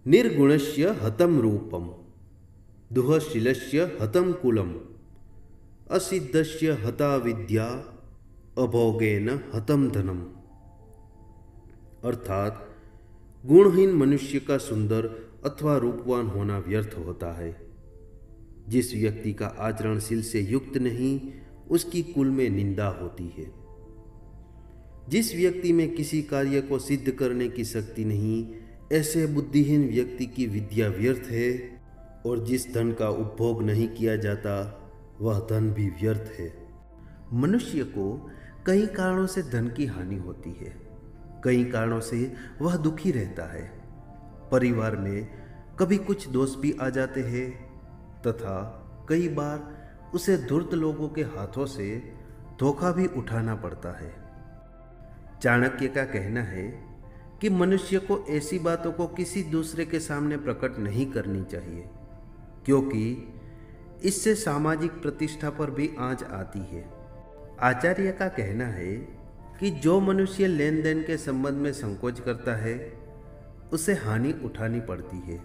निर्गुणस्य हतं रूपम, दुःशीलस्य हतं coulomb, असिद्धस्य हता विद्या, अभोगेन हतं धनम। अर्थात गुणहीन मनुष्य का सुंदर अथवा रूपवान होना व्यर्थ होता है। जिस व्यक्ति का आचरणशील से युक्त नहीं, उसकी कुल में निंदा होती है। जिस व्यक्ति में किसी कार्य को सिद्ध करने की शक्ति नहीं, ऐसे बुद्धिहीन व्यक्ति की विद्या व्यर्थ है। और जिस धन का उपभोग नहीं किया जाता, वह धन भी व्यर्थ है। मनुष्य को कई कारणों से धन की हानि होती है। कई कारणों से वह दुखी रहता है। परिवार में कभी कुछ दोष भी आ जाते हैं तथा कई बार उसे धूर्त लोगों के हाथों से धोखा भी उठाना पड़ता है। चाणक्य का कहना है कि मनुष्य को ऐसी बातों को किसी दूसरे के सामने प्रकट नहीं करनी चाहिए, क्योंकि इससे सामाजिक प्रतिष्ठा पर भी आंच आती है। आचार्य का कहना है कि जो मनुष्य लेन देन के संबंध में संकोच करता है, उसे हानि उठानी पड़ती है।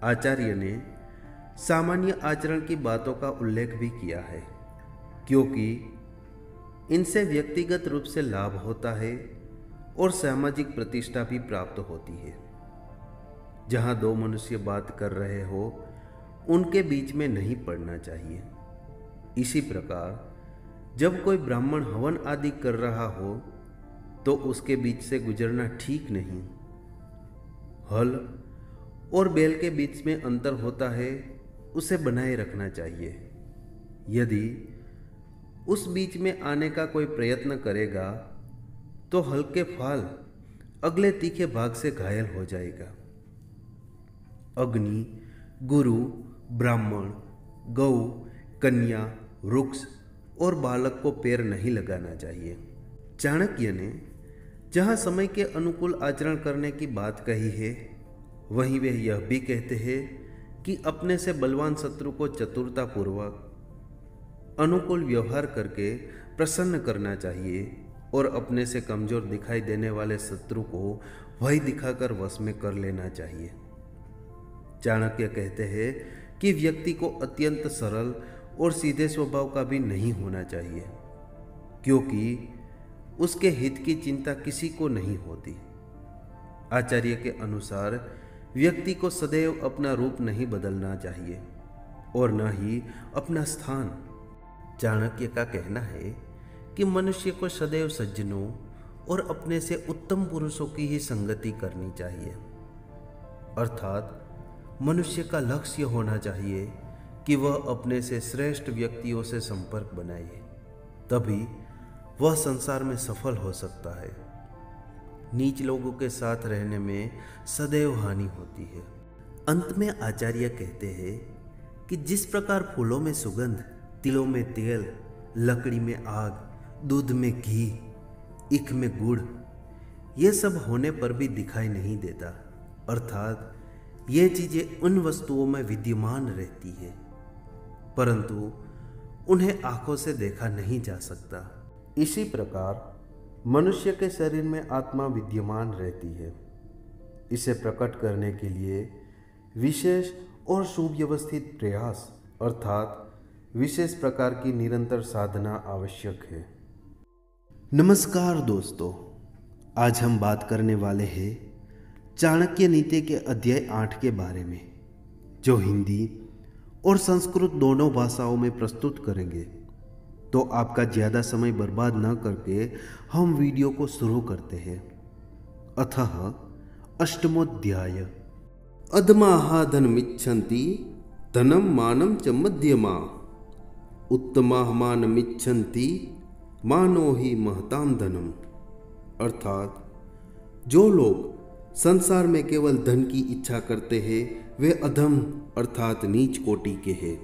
आचार्य ने सामान्य आचरण की बातों का उल्लेख भी किया है, क्योंकि इनसे व्यक्तिगत रूप से लाभ होता है और सामाजिक प्रतिष्ठा भी प्राप्त होती है। जहां दो मनुष्य बात कर रहे हो, उनके बीच में नहीं पड़ना चाहिए। इसी प्रकार जब कोई ब्राह्मण हवन आदि कर रहा हो, तो उसके बीच से गुजरना ठीक नहीं। हल और बैल के बीच में अंतर होता है, उसे बनाए रखना चाहिए। यदि उस बीच में आने का कोई प्रयत्न करेगा, तो हल्के फाल अगले तीखे भाग से घायल हो जाएगा। अग्नि, गुरु, ब्राह्मण, गौ, कन्या, वृक्ष और बालक को पैर नहीं लगाना चाहिए। चाणक्य ने जहाँ समय के अनुकूल आचरण करने की बात कही है, वहीं वे यह भी कहते हैं कि अपने से बलवान शत्रु को चतुरतापूर्वक अनुकूल व्यवहार करके प्रसन्न करना चाहिए और अपने से कमजोर दिखाई देने वाले शत्रु को भय दिखाकर वश में कर लेना चाहिए। चाणक्य कहते हैं कि व्यक्ति को अत्यंत सरल और सीधे स्वभाव का भी नहीं होना चाहिए, क्योंकि उसके हित की चिंता किसी को नहीं होती। आचार्य के अनुसार व्यक्ति को सदैव अपना रूप नहीं बदलना चाहिए और न ही अपना स्थान। चाणक्य का कहना है कि मनुष्य को सदैव सज्जनों और अपने से उत्तम पुरुषों की ही संगति करनी चाहिए। अर्थात मनुष्य का लक्ष्य होना चाहिए कि वह अपने से श्रेष्ठ व्यक्तियों से संपर्क बनाए, तभी वह संसार में सफल हो सकता है। नीच लोगों के साथ रहने में सदैव हानि होती है। अंत में आचार्य कहते हैं कि जिस प्रकार फूलों में सुगंध, तिलों में तेल, लकड़ी में आग, दूध में घी, ईख में गुड़, ये सब होने पर भी दिखाई नहीं देता, अर्थात ये चीजें उन वस्तुओं में विद्यमान रहती है, परंतु उन्हें आंखों से देखा नहीं जा सकता। इसी प्रकार मनुष्य के शरीर में आत्मा विद्यमान रहती है। इसे प्रकट करने के लिए विशेष और सुव्यवस्थित प्रयास अर्थात विशेष प्रकार की निरंतर साधना आवश्यक है। नमस्कार दोस्तों, आज हम बात करने वाले हैं चाणक्य नीति के अध्याय 8 के बारे में, जो हिंदी और संस्कृत दोनों भाषाओं में प्रस्तुत करेंगे। तो आपका ज़्यादा समय बर्बाद न करके हम वीडियो को शुरू करते हैं। अतः अष्टमोध्याय। अधमाः धनमिच्छन्ति धनं मानं च मध्यमा, उत्तमाः मानमिच्छन्ति मानो ही महतां धनम। अर्थात जो लोग संसार में केवल धन की इच्छा करते हैं, वे अधम अर्थात नीच कोटि के हैं।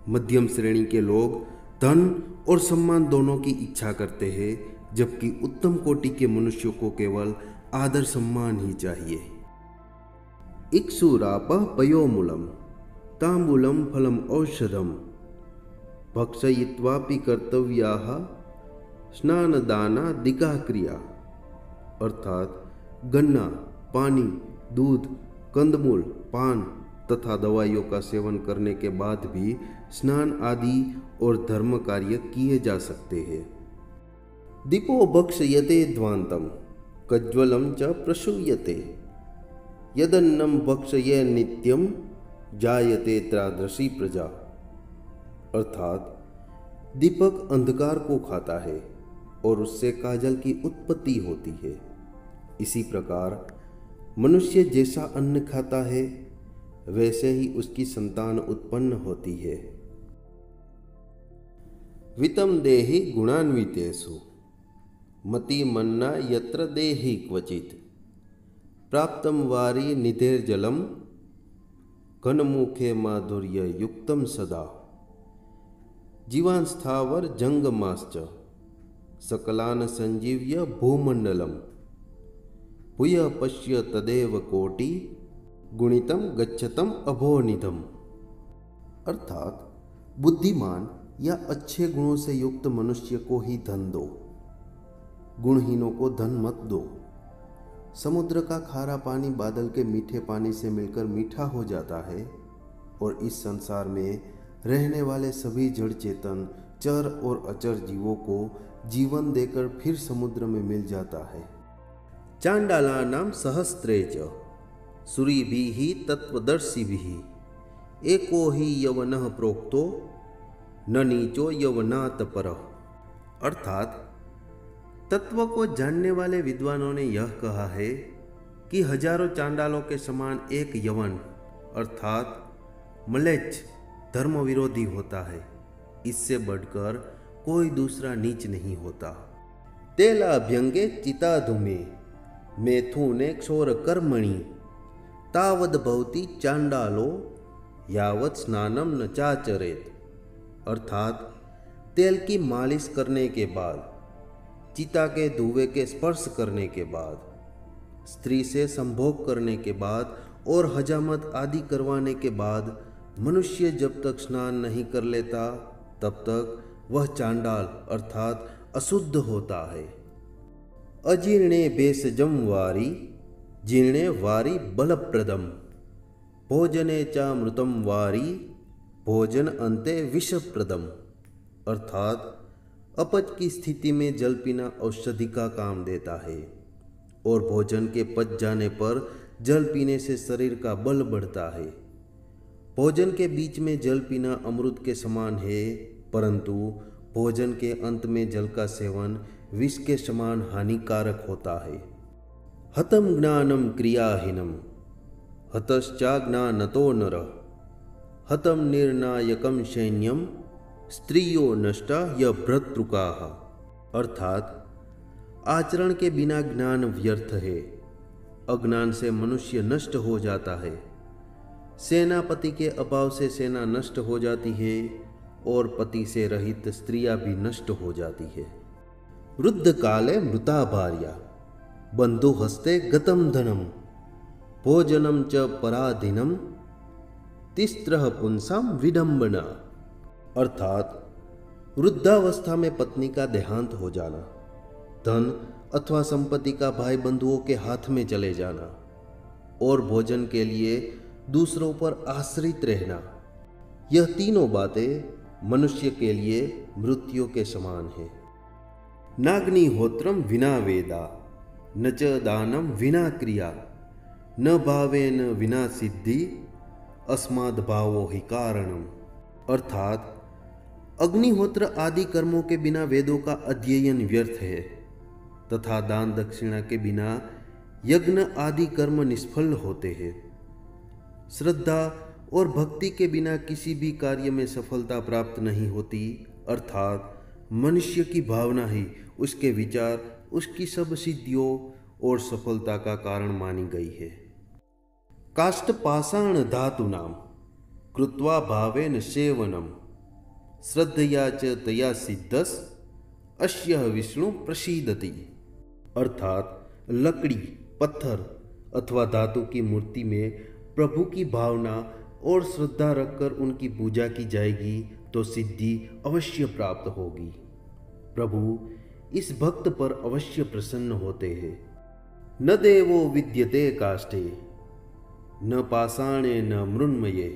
मध्यम श्रेणी के लोग धन और सम्मान दोनों की इच्छा करते हैं, जबकि उत्तम कोटि के मनुष्यों को केवल आदर सम्मान ही चाहिए। इक्षुरापः पयोमूलम तांबूलम फलम औषधम, भक्षयित्वापि कर्तव्याः स्नानदानादिका क्रिया। अर्थात गन्ना, पानी दूध, कंदमूल, पान तथा दवाइयों का सेवन करने के बाद भी स्नान आदि और धर्म कार्य किए जा सकते हैं। दीपो भक्षयते ध्वांतम कज्ज्वलम च प्रसूयते यदन्नम भक्षये नित्यम जायते त्रादृशी प्रजा। अर्थात दीपक अंधकार को खाता है और उससे काजल की उत्पत्ति होती है। इसी प्रकार मनुष्य जैसा अन्न खाता है वैसे ही उसकी संतान उत्पन्न होती है। वितम देहि गुणान्वितेषु मति मन्ना यत्र देहि क्वचित् प्राप्तम वारी निधेर्जलम घनमुखे माधुर्य युक्तम सदा जीवान स्थावर जंगमाश्च सकलान संजीव्य भूमंडलम भूय पश्य तदेव कोटि गुणितम गच्छतम अभोनिधम। अर्थात बुद्धिमान या अच्छे गुणों से युक्त मनुष्य को ही धन दो, गुणहीनों को धन मत दो। समुद्र का खारा पानी बादल के मीठे पानी से मिलकर मीठा हो जाता है और इस संसार में रहने वाले सभी जड़ चेतन, चर और अचर जीवों को जीवन देकर फिर समुद्र में मिल जाता है। चांडालानां सहस्त्रे च सूरिभिः तत्वदर्शिभिः एको हि यवनः प्रोक्तो न नीचो यवनात् परः। अर्थात तत्व को जानने वाले विद्वानों ने यह कहा है कि हजारों चांडालों के समान एक यवन अर्थात म्लेच्छ धर्म विरोधी होता है। इससे बढ़कर कोई दूसरा नीच नहीं होता। तेलाभ्यंगे चिताधुमे मेथुने क्षोर कर्मणि तावद भवति चांडालो यावत स्नानम न चाचरेत। अर्थात तेल की मालिश करने के बाद, चिता के धुएं के स्पर्श करने के बाद, स्त्री से संभोग करने के बाद और हजामत आदि करवाने के बाद मनुष्य जब तक स्नान नहीं कर लेता तब तक वह चांडाल अर्थात अशुद्ध होता है। अजीर्णे बेसजम वारी जीर्णे वारी बलप्रदम भोजने चामृतम वारी भोजन अंते विषप्रदम। अर्थात अपच की स्थिति में जल पीना औषधि का काम देता है और भोजन के पच जाने पर जल पीने से शरीर का बल बढ़ता है। भोजन के बीच में जल पीना अमृत के समान है, परंतु भोजन के अंत में जल का सेवन विष के समान हानिकारक होता है। हतम ज्ञानम क्रियाहीनम हतश्चाज्ञानतो नरः हतम निर्णायकम सैन्यम स्त्रियो नष्टा य भर्तृकाः। अर्थात आचरण के बिना ज्ञान व्यर्थ है, अज्ञान से मनुष्य नष्ट हो जाता है। सेनापति के अभाव से सेना नष्ट हो जाती है और पति से रहित स्त्रियां भी नष्ट हो जाती है। वृद्ध काले मृता भार्या बंधु हस्ते गतम धनम भोजनम च पराधीनम तिस्त्रः पुंसाम विडंबना। अर्थात वृद्धावस्था में पत्नी का देहांत हो जाना, धन अथवा संपत्ति का भाई बंधुओं के हाथ में चले जाना और भोजन के लिए दूसरों पर आश्रित रहना, यह तीनों बातें मनुष्य के लिए मृत्यु के समान है। नाग्निहोत्रम विना वेदा न च दानम विना क्रिया न भावेन विना सिद्धि अस्माद् भावो हि कारणम। अर्थात अग्निहोत्र आदि कर्मों के बिना वेदों का अध्ययन व्यर्थ है तथा दान दक्षिणा के बिना यज्ञ आदि कर्म निष्फल होते हैं। श्रद्धा और भक्ति के बिना किसी भी कार्य में सफलता प्राप्त नहीं होती। अर्थात मनुष्य की भावना ही उसके विचार, उसकी सब सिद्धियों और सफलता का कारण मानी गई है। काष्ठ पाषाण धातुनाम कृत्वा भावेन सेवनम श्रद्धया च तया सिद्धस अस्य विष्णु प्रसीदति। अर्थात लकड़ी, पत्थर अथवा धातु की मूर्ति में प्रभु की भावना और श्रद्धा रखकर उनकी पूजा की जाएगी तो सिद्धि अवश्य प्राप्त होगी। प्रभु इस भक्त पर अवश्य प्रसन्न होते हैं। न देवो विद्यते काष्ठे न पाषाणे न मृण्मये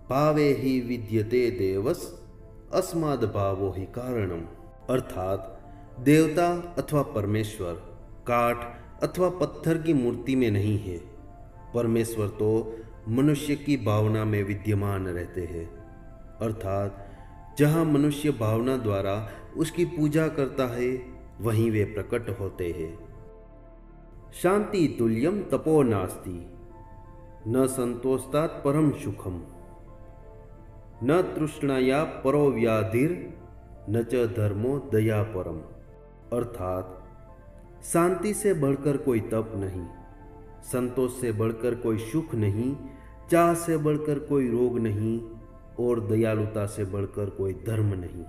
भावे ही विद्यते देवस अस्माद भावो ही कारणम। अर्थात देवता अथवा परमेश्वर काठ अथवा पत्थर की मूर्ति में नहीं है। परमेश्वर तो मनुष्य की भावना में विद्यमान रहते हैं। अर्थात जहाँ मनुष्य भावना द्वारा उसकी पूजा करता है वहीं वे प्रकट होते हैं। शांति तुल्यम तपो नास्ति न संतोषतात् परम सुखम न तृष्णाया परो व्याधिर न च धर्मो दया परम। अर्थात शांति से बढ़कर कोई तप नहीं, संतोष से बढ़कर कोई सुख नहीं, चाह से बढ़कर कोई रोग नहीं और दयालुता से बढ़कर कोई धर्म नहीं।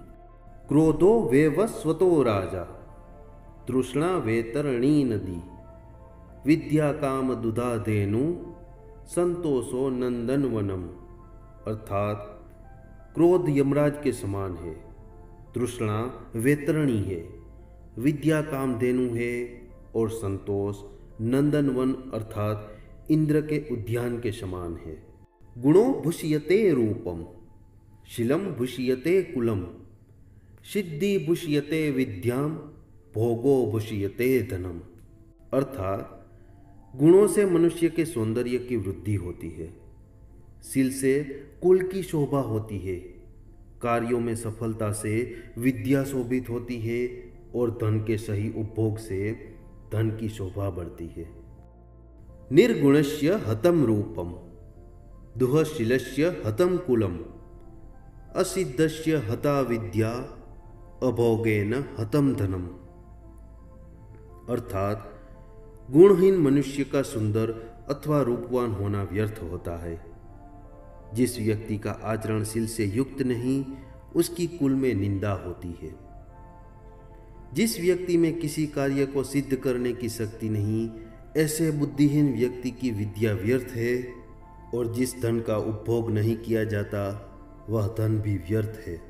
क्रोधो वेवस्वतो राजा तृष्णा वेतरणी नदी विद्या काम दुधा धेनु संतोषो नंदनवनम। अर्थात क्रोध यमराज के समान है, तृष्णा वेतरणी है, विद्या काम धेनु है और संतोष नंदनवन अर्थात इंद्र के उद्यान के समान है। गुणो भुष्यते रूपम शीलम भुष्यते कुलम सिद्धि भुष्यते विद्याम भोगो भुष्यते धनम। अर्थात गुणों से मनुष्य के सौंदर्य की वृद्धि होती है, शील से कुल की शोभा होती है, कार्यों में सफलता से विद्या शोभित होती है और धन के सही उपभोग से धन की शोभा बढ़ती है। निर्गुणस्य हतम रूपम दुहशीलस्य हतम कुलम असिद्धस्य हता विद्या अभोगेन हतम धनम। अर्थात गुणहीन मनुष्य का सुंदर अथवा रूपवान होना व्यर्थ होता है। जिस व्यक्ति का आचरण शील से युक्त नहीं उसकी कुल में निंदा होती है। जिस व्यक्ति में किसी कार्य को सिद्ध करने की शक्ति नहीं ऐसे बुद्धिहीन व्यक्ति की विद्या व्यर्थ है और जिस धन का उपभोग नहीं किया जाता वह धन भी व्यर्थ है।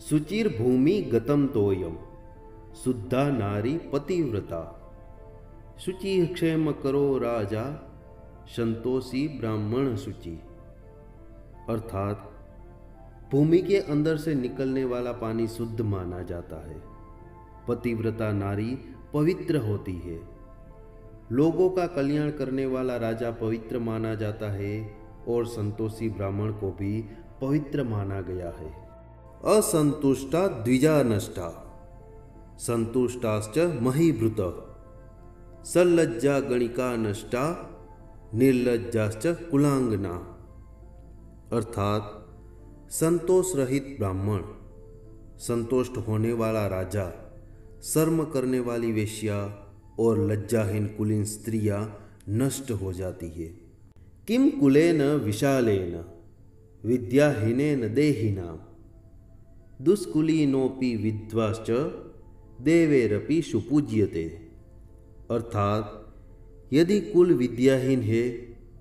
सुचिर भूमि गतम तोयम शुद्धा नारी पतिव्रता शुचि क्षेम करो राजा संतोषी ब्राह्मण शुचि। अर्थात भूमि के अंदर से निकलने वाला पानी शुद्ध माना जाता है, पतिव्रता नारी पवित्र होती है, लोगों का कल्याण करने वाला राजा पवित्र माना जाता है और संतोषी ब्राह्मण को भी पवित्र माना गया है। असंतुष्टा द्विजा नष्टा संतुष्टाश्च महीभृत सल्लज्जा गणिका नष्टा निर्लज्जाश्च कुलांगना। अर्थात संतोष रहित ब्राह्मण, संतुष्ट होने वाला राजा, शर्म करने वाली वेश्या और लज्जाहीन कुलीन स्त्रियां नष्ट हो जाती है। किम कुलेन विशालेन विद्याहीनेन देहिनाम दुष्कुलीनोपि विद्वाश्च देवेरपि सुपूज्यते। अर्थात यदि कुल विद्याहीन है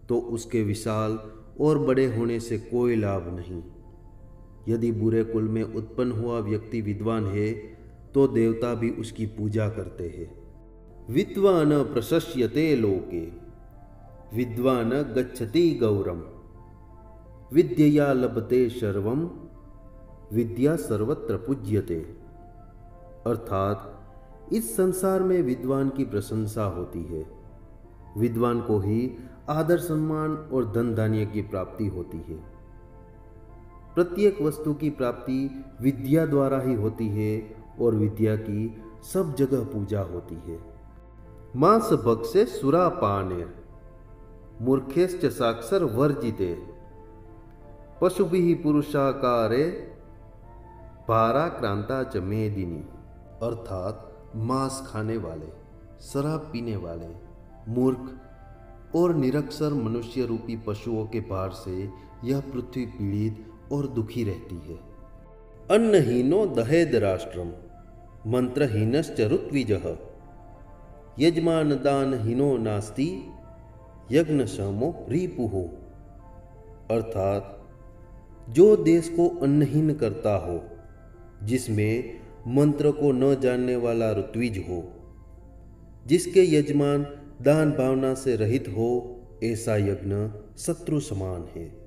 तो उसके विशाल और बड़े होने से कोई लाभ नहीं। यदि बुरे कुल में उत्पन्न हुआ व्यक्ति विद्वान है तो देवता भी उसकी पूजा करते हैं। विद्वान प्रशस्यते लोके विद्वान गच्छति गौरम विद्यया लभते सर्वम विद्या सर्वत्र पूज्यते। अर्थात इस संसार में विद्वान की प्रशंसा होती है, विद्वान को ही आदर सम्मान और धन धान्य की प्राप्ति होती है। प्रत्येक वस्तु की प्राप्ति विद्या द्वारा ही होती है और विद्या की सब जगह पूजा होती है। मांस भक्षे सुरापाने मूर्खेश्च साक्षर वर्जिते पशुभिः पुरुषाकारे भाराक्रांता च मेदिनी। अर्थात मांस खाने वाले, शराब पीने वाले, मूर्ख और निरक्षर मनुष्य रूपी पशुओं के भार से यह पृथ्वी पीड़ित और दुखी रहती है। अन्नहीनो दहेद राष्ट्रम मंत्रहीनश्च ऋत्विजः यजमान दानहीनो नास्ति यज्ञक्षमो रिपुः। अर्थात जो देश को अन्नहीन करता हो, जिसमें मंत्र को न जानने वाला ऋत्विज हो, जिसके यजमान दान भावना से रहित हो ऐसा यज्ञ शत्रु समान है।